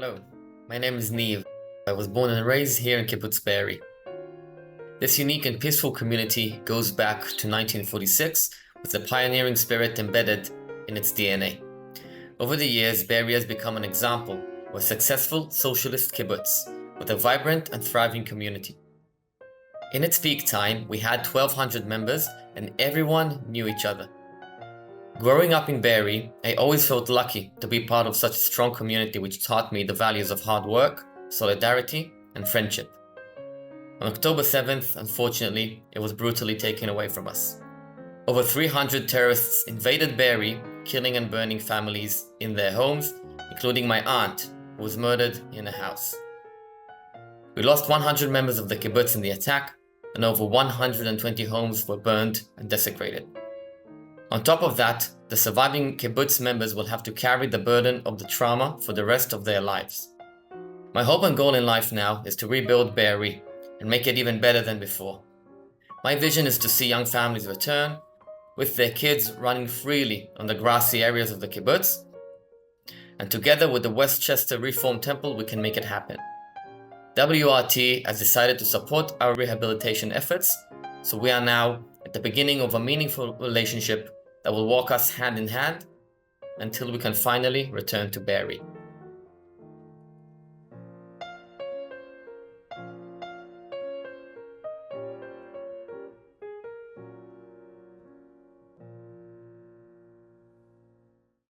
Hello, my name is Neve. I was born and raised here in Kibbutz Be'eri. This unique and peaceful community goes back to 1946 with the pioneering spirit embedded in its DNA. Over the years, Be'eri has become an example of a successful socialist kibbutz with a vibrant and thriving community. In its peak time, we had 1,200 members and everyone knew each other. Growing up in Be'eri, I always felt lucky to be part of such a strong community which taught me the values of hard work, solidarity, and friendship. On October 7th, unfortunately, it was brutally taken away from us. Over 300 terrorists invaded Be'eri, killing and burning families in their homes, including my aunt, who was murdered in a house. We lost 100 members of the kibbutz in the attack, and over 120 homes were burned and desecrated. On top of that, the surviving kibbutz members will have to carry the burden of the trauma for the rest of their lives. My hope and goal in life now is to rebuild Be'eri and make it even better than before. My vision is to see young families return, with their kids running freely on the grassy areas of the kibbutz, and together with the Westchester Reform Temple we can make it happen. WRT has decided to support our rehabilitation efforts, so we are now at the beginning of a meaningful relationship that will walk us hand in hand until we can finally return to Be'eri.